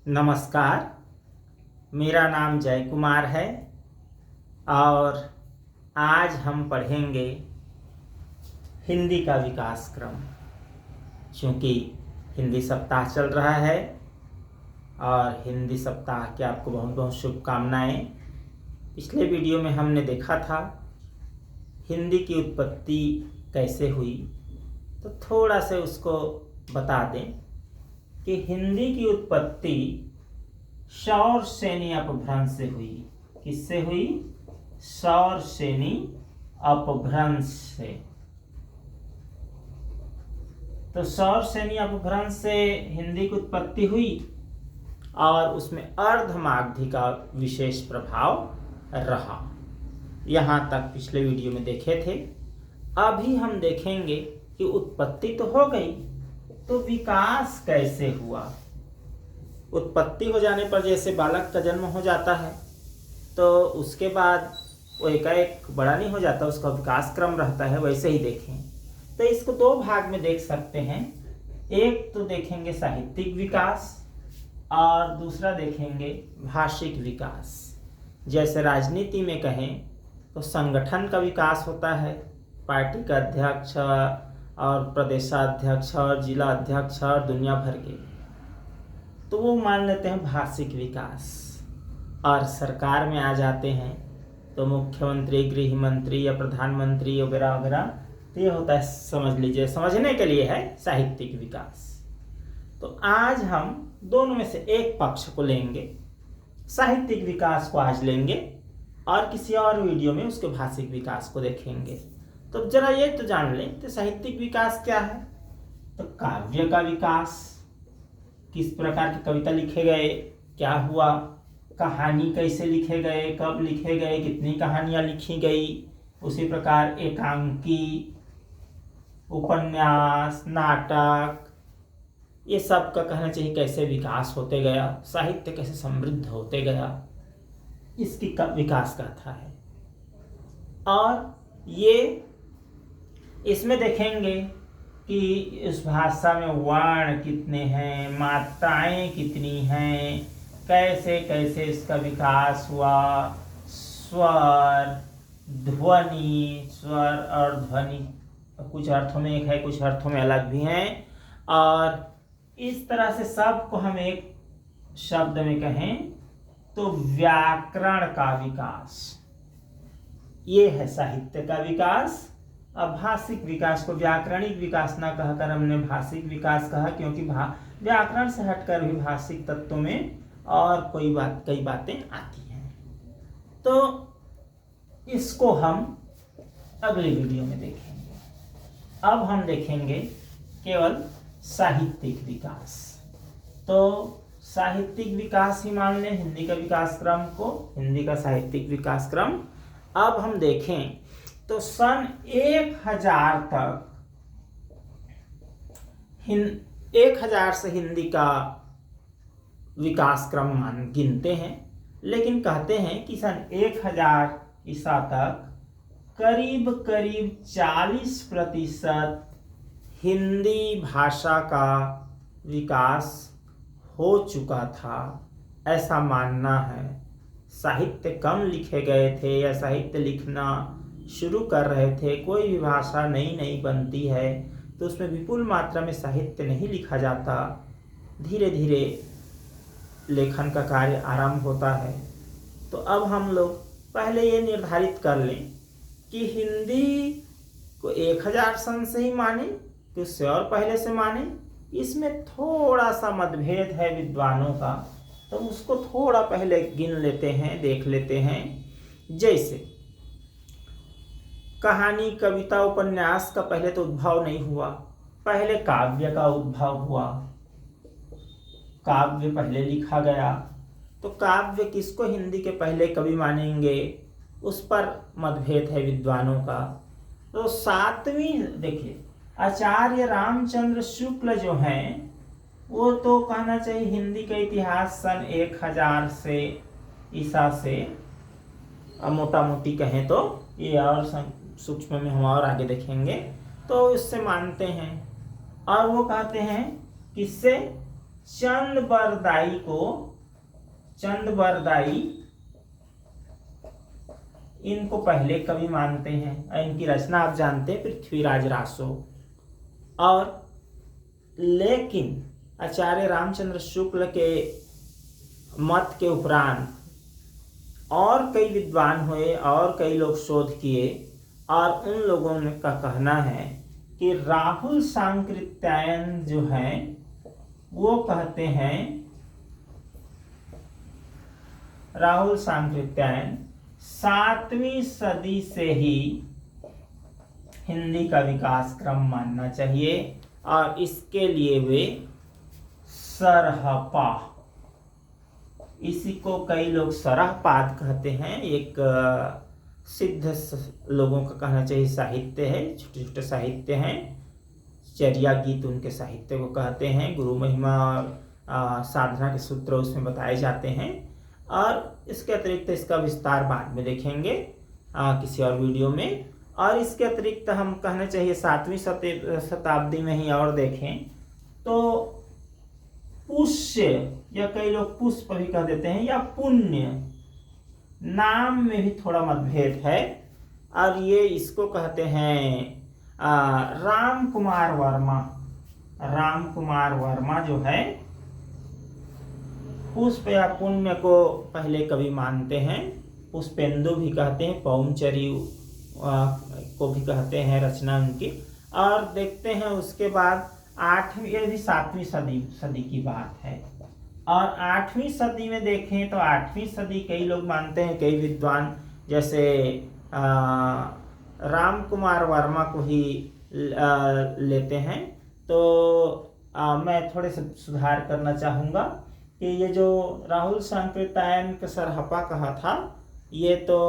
नमस्कार। मेरा नाम जय कुमार है और आज हम पढ़ेंगे हिंदी का विकास क्रम। क्योंकि हिंदी सप्ताह चल रहा है और हिंदी सप्ताह की आपको बहुत बहुत शुभकामनाएं। पिछले वीडियो में हमने देखा था हिंदी की उत्पत्ति कैसे हुई, तो थोड़ा से उसको बता दें कि हिंदी की उत्पत्ति सौरसेनी अपभ्रंश से हुई। किससे हुई? सौरसेनी अपभ्रंश से। तो सौरसेनी अपभ्रंश से हिंदी की उत्पत्ति हुई और उसमें अर्धमागधी का विशेष प्रभाव रहा। यहाँ तक पिछले वीडियो में देखे थे। अभी हम देखेंगे कि उत्पत्ति तो हो गई, तो विकास कैसे हुआ। उत्पत्ति हो जाने पर जैसे बालक का जन्म हो जाता है तो उसके बाद वो एकाएक बड़ा नहीं हो जाता, उसका विकास क्रम रहता है। वैसे ही देखें तो इसको दो भाग में देख सकते हैं। एक तो देखेंगे साहित्यिक विकास और दूसरा देखेंगे भाषिक विकास। जैसे राजनीति में कहें तो संगठन का विकास होता है, पार्टी का अध्यक्ष और प्रदेशाध्यक्ष और जिला अध्यक्ष और दुनिया भर के, तो वो मान लेते हैं भाषिक विकास। और सरकार में आ जाते हैं तो मुख्यमंत्री, गृह मंत्री या प्रधानमंत्री वगैरह वगैरह, तो ये होता है, समझ लीजिए, समझने के लिए है साहित्यिक विकास। तो आज हम दोनों में से एक पक्ष को लेंगे, साहित्यिक विकास को आज लेंगे और किसी और वीडियो में उसके भाषिक विकास को देखेंगे। तो जरा ये तो जान लें तो साहित्यिक विकास क्या है। तो काव्य का विकास, किस प्रकार की कविता लिखे गए, क्या हुआ, कहानी कैसे लिखे गए, कब लिखे गए, कितनी कहानियां लिखी गई। उसी प्रकार एकांकी, उपन्यास, नाटक, ये सब का कहना चाहिए कैसे विकास होते गया, साहित्य कैसे समृद्ध होते गया, इसकी विकास कथा है। और ये इसमें देखेंगे कि उस भाषा में वर्ण कितने हैं, मात्राएं कितनी हैं, कैसे कैसे इसका विकास हुआ, स्वर, ध्वनि, स्वर और ध्वनि कुछ अर्थों में एक है, कुछ अर्थों में अलग भी हैं। और इस तरह से सबको हम एक शब्द में कहें तो व्याकरण का विकास, ये है साहित्य का विकास। अब भाषिक विकास को व्याकरणिक विकास ना कहकर हमने भाषिक विकास कहा, क्योंकि व्याकरण से हटकर भी भाषिक तत्वों में और कई बातें आती हैं। तो इसको हम अगले वीडियो में देखेंगे। अब हम देखेंगे केवल साहित्यिक विकास। तो साहित्यिक विकास ही मान लें हिंदी का विकास क्रम को, हिंदी का साहित्यिक विकास क्रम। अब हम देखें तो सन 1000 तक 1000 से हिंदी का विकास क्रम गिनते हैं, लेकिन कहते हैं कि सन 1000 ईसा तक करीब करीब 40% हिंदी भाषा का विकास हो चुका था, ऐसा मानना है। साहित्य कम लिखे गए थे या साहित्य लिखना शुरू कर रहे थे, कोई भी भाषा नई नई बनती है तो उसमें विपुल मात्रा में साहित्य नहीं लिखा जाता, धीरे धीरे लेखन का कार्य आरंभ होता है। तो अब हम लोग पहले ये निर्धारित कर लें कि हिंदी को 1000 सन से ही माने कि उससे और पहले से माने। इसमें थोड़ा सा मतभेद है विद्वानों का, तो उसको थोड़ा पहले गिन लेते हैं, देख लेते हैं। जैसे कहानी, कविता, उपन्यास का पहले तो उद्भव नहीं हुआ, पहले काव्य का उद्भव हुआ। काव्य पहले लिखा गया, तो काव्य किसको हिंदी के पहले कवि मानेंगे, उस पर मतभेद है विद्वानों का। तो 7वीं देखिए, आचार्य रामचंद्र शुक्ल जो हैं वो तो कहना चाहिए हिंदी का इतिहास सन 1000 से ईसा से, मोटा मोटी कहें तो, ये और सूक्ष्म में हम और आगे देखेंगे, तो इससे मानते हैं। और वो कहते हैं किससे, चंद बरदाई इनको पहले कवि मानते हैं। इनकी रचना आप जानते हैं पृथ्वीराज रासो। और लेकिन आचार्य रामचंद्र शुक्ल के मत के उपरांत और कई विद्वान हुए और कई लोग शोध किए, और उन लोगों का कहना है कि राहुल सांकृत्यायन जो है वो कहते हैं, राहुल सांकृत्यायन 7वीं सदी से ही हिंदी का विकास क्रम मानना चाहिए, और इसके लिए वे सरहपा, इसी को कई लोग सरहपाद कहते हैं, एक सिद्ध लोगों का कहना चाहिए साहित्य है, छोटे छोटे साहित्य हैं, चर्या गीत उनके साहित्य को कहते हैं। गुरु महिमा और साधना के सूत्र उसमें बताए जाते हैं। और इसके अतिरिक्त इसका विस्तार बाद में देखेंगे किसी और वीडियो में। और इसके अतिरिक्त हम कहना चाहिए 7वीं शताब्दी में ही और देखें तो पुष्य, या कई लोग पुष्प भी कह देते हैं, या पुण्य, नाम में भी थोड़ा मतभेद है। और ये इसको कहते हैं राम कुमार वर्मा जो है पुष्प या पुण्य को पहले कवि मानते हैं। पुष्पेंदु भी कहते हैं, पौमचरी को भी कहते हैं रचना उनकी। और देखते हैं उसके बाद 8वीं या 7वीं सदी की बात है। और 8वीं सदी में देखें तो 8वीं सदी कई लोग मानते हैं, कई विद्वान जैसे राम कुमार वर्मा को ही लेते हैं। तो मैं थोड़े से सुधार करना चाहूँगा कि ये जो राहुल सांकृत्यायन के सरहपा कहा था, ये तो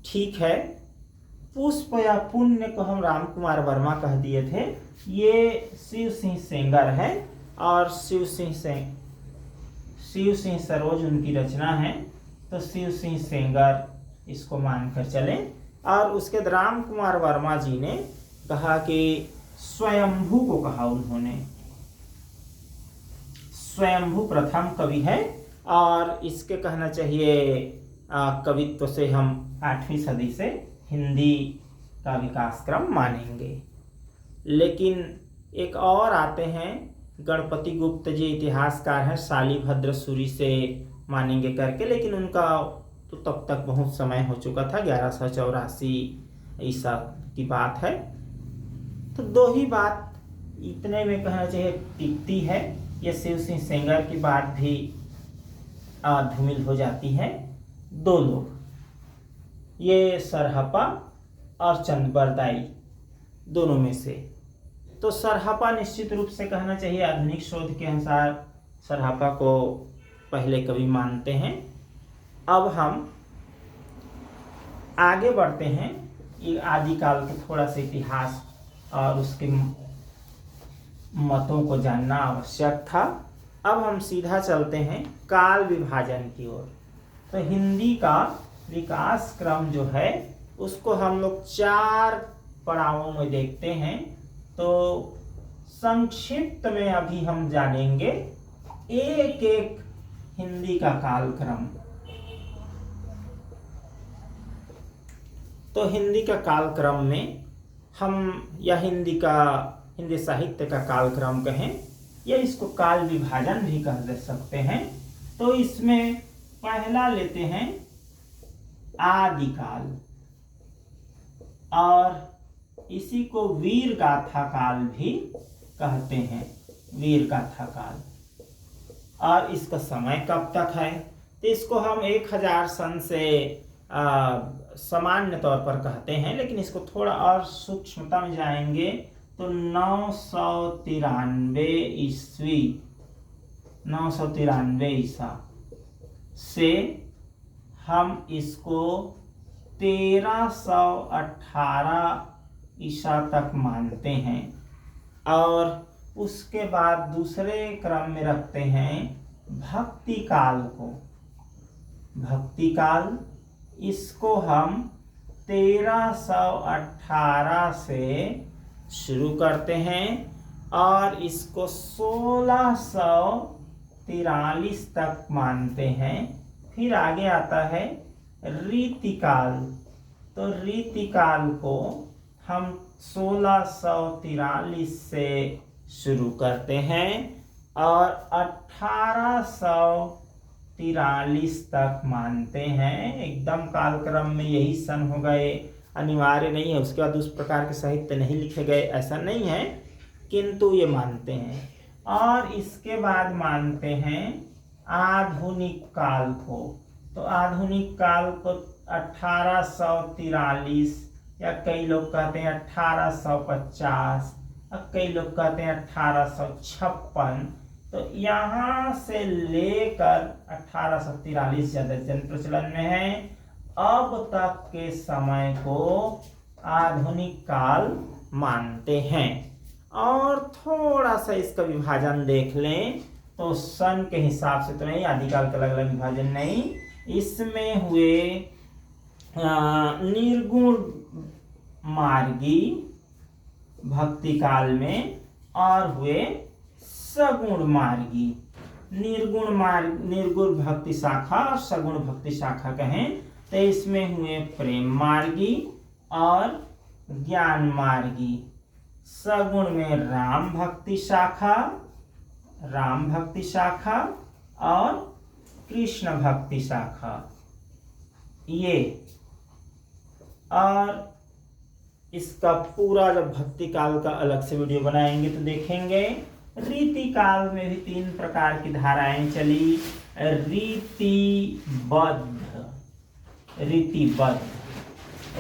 ठीक है। पुष्प या पुण्य को हम राम कुमार वर्मा कह दिए थे। ये शिव सिंह सेंगर है, और शिव सिंह सरोज उनकी रचना है, तो शिव सिंह सेंगर इसको मानकर चले। और उसके राम कुमार वर्मा जी ने कहा कि स्वयंभू को कहा उन्होंने, स्वयंभू प्रथम कवि है, और इसके कहना चाहिए कवित्व से हम 8वीं सदी से हिंदी का विकास क्रम मानेंगे। लेकिन एक और आते हैं गणपति गुप्त जी, इतिहासकार हैं, शालिभद्र सूरी से मानेंगे करके, लेकिन उनका तो तब तक बहुत समय हो चुका था, 1184 ईसा की बात है। तो दो ही बात इतने में कहना चाहिए टिकती है। ये शिव सिंह सेंगर की बात भी धूमिल हो जाती है। दो लोग, ये सरहपा और चंदबरदाई, दोनों में से तो सरहपा निश्चित रूप से कहना चाहिए, आधुनिक शोध के अनुसार सरहपा को पहले कवि मानते हैं। अब हम आगे बढ़ते हैं। ये आदिकाल के थोड़ा सा इतिहास और उसके मतों को जानना आवश्यक था। अब हम सीधा चलते हैं काल विभाजन की ओर। तो हिंदी का विकास क्रम जो है उसको हम लोग 4 पड़ावों में देखते हैं। तो संक्षिप्त में अभी हम जानेंगे एक एक हिंदी का कालक्रम। तो हिंदी का कालक्रम में हम या हिंदी साहित्य का कालक्रम कहें, या इसको काल विभाजन भी कह दे सकते हैं। तो इसमें पहला लेते हैं आदिकाल, और इसी को वीर गाथा काल भी कहते हैं, वीर गाथा काल। और इसका समय कब तक है, तो इसको हम 1000 सन से सामान्य तौर पर कहते हैं, लेकिन इसको थोड़ा और सूक्ष्मता में जाएंगे तो 993 ईसा से हम इसको 1318 ईसा तक मानते हैं। और उसके बाद दूसरे क्रम में रखते हैं भक्ति काल को। भक्ति काल, इसको हम 1318 से शुरू करते हैं, और इसको 1643 तक मानते हैं। फिर आगे आता है रीतिकाल। तो रीतिकाल को हम 1643 से शुरू करते हैं और 1843 तक मानते हैं। एकदम कालक्रम में यही सन हो गए, अनिवार्य नहीं है। उसके बाद उस प्रकार के साहित्य नहीं लिखे गए, ऐसा नहीं है, किंतु ये मानते हैं। और इसके बाद मानते हैं आधुनिक काल को। तो आधुनिक काल को 1843 या कई लोग कहते हैं 1850, और कई लोग कहते हैं 1856। तो यहाँ से लेकर 1843 ज़्यादा जन प्रचलन में है, अब तक के समय को आधुनिक काल मानते हैं। और थोड़ा सा इसका विभाजन देख लें तो सन के हिसाब से तो नहीं, आदिकाल का अलग अलग विभाजन नहीं, इसमें हुए निर्गुण मार्गी भक्ति काल में और हुए सगुण मार्गी। निर्गुण भक्ति शाखा और सगुण भक्ति शाखा कहें तो इसमें हुए प्रेम मार्गी और ज्ञान मार्गी। सगुण में राम भक्ति शाखा और कृष्ण भक्ति शाखा, ये। और इसका पूरा जब भक्ति काल का अलग से वीडियो बनाएंगे तो देखेंगे। रीति काल में भी 3 प्रकार की धाराएं चली, रीतिबद्ध,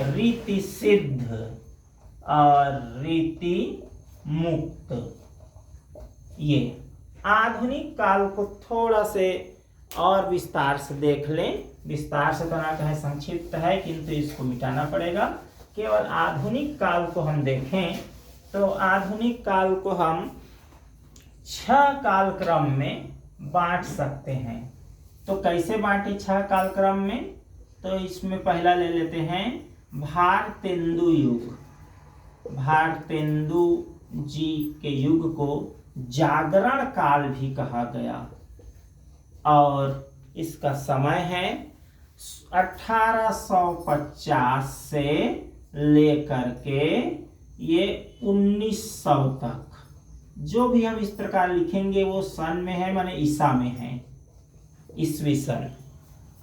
रीति सिद्ध और रीति मुक्त। ये आधुनिक काल को थोड़ा से और विस्तार से देख लें। विस्तार से तो ना कहें, संक्षिप्त है, किंतु इसको मिटाना पड़ेगा। केवल आधुनिक काल को हम देखें तो आधुनिक काल को हम 6 कालक्रम में बांट सकते हैं। तो कैसे बांटे 6 कालक्रम में? तो इसमें पहला ले लेते हैं भारतेंदु युग। भारतेंदु जी के युग को जागरण काल भी कहा गया और इसका समय है 1850 से लेकर के ये 1900 तक। जो भी हम इस प्रकार लिखेंगे वो सन में है, माने ईसा में है, ईसवी सन।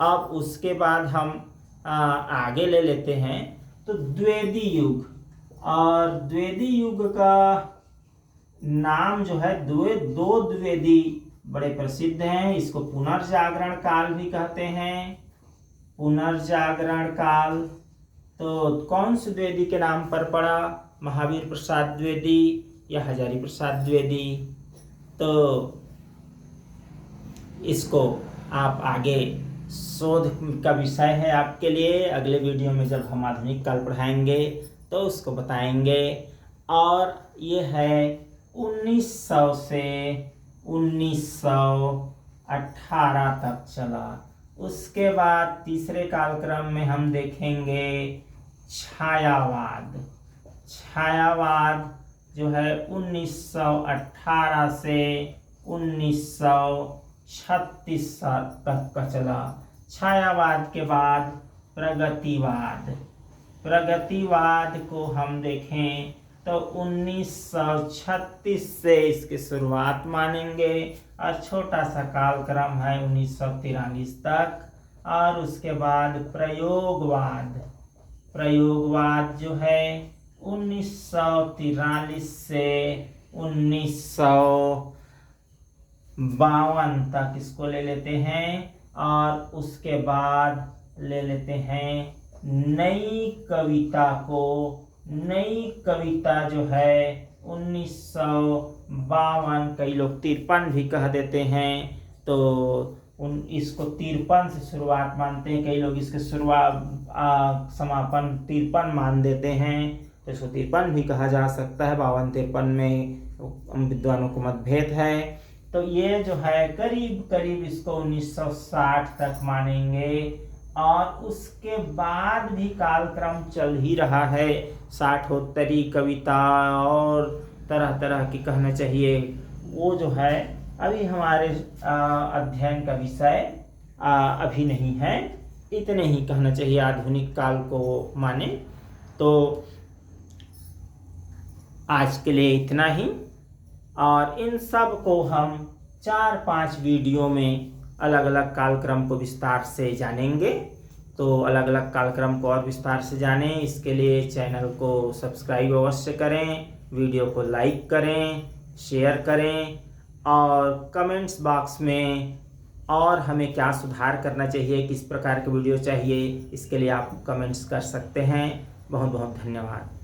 अब उसके बाद हम आगे ले लेते हैं तो द्विवेदी युग। और द्विवेदी युग का नाम जो है, दो द्विवेदी बड़े प्रसिद्ध हैं। इसको पुनर्जागरण काल भी कहते हैं। पुनर्जागरण काल तो कौन से द्विवेदी के नाम पर पड़ा? महावीर प्रसाद द्विवेदी या हजारी प्रसाद द्विवेदी। तो इसको आप आगे शोध का विषय है आपके लिए। अगले वीडियो में जब हम आधुनिक काल पढ़ाएंगे तो उसको बताएंगे। और ये है 1900 से 1918 तक चला। उसके बाद तीसरे कालक्रम में हम देखेंगे छायावाद। छायावाद जो है 1918 से 1936 तक का चला। छायावाद के बाद प्रगतिवाद। प्रगतिवाद को हम देखें तो 1936 से इसकी शुरुआत मानेंगे और छोटा सा कालक्रम है 1943 तक। और उसके बाद प्रयोगवाद। प्रयोगवाद जो है 1943 से 1952 तक इसको ले लेते हैं। और उसके बाद ले लेते हैं नई कविता को। नई कविता जो है 1952, कई लोग 53 भी कह देते हैं। तो इसको 53 से शुरुआत मानते हैं। कई लोग इसके समापन 53 मान देते हैं। तो इसको 53 भी कहा जा सकता है। 52-53 में विद्वानों को मतभेद है। तो ये जो है करीब करीब इसको 1960 तक मानेंगे। और उसके बाद भी कालक्रम चल ही रहा है। 60 कविता और तरह तरह की कहना चाहिए वो जो है अभी हमारे अध्ययन का विषय अभी नहीं है। इतने ही कहना चाहिए आधुनिक काल को माने। तो आज के लिए इतना ही, और इन सब को हम 4-5 वीडियो में अलग अलग कालक्रम को विस्तार से जानेंगे। तो अलग अलग कालक्रम को और विस्तार से जानें, इसके लिए चैनल को सब्सक्राइब अवश्य करें, वीडियो को लाइक करें, शेयर करें, और कमेंट्स बॉक्स में और हमें क्या सुधार करना चाहिए, किस प्रकार के वीडियो चाहिए, इसके लिए आप कमेंट्स कर सकते हैं। बहुत बहुत धन्यवाद।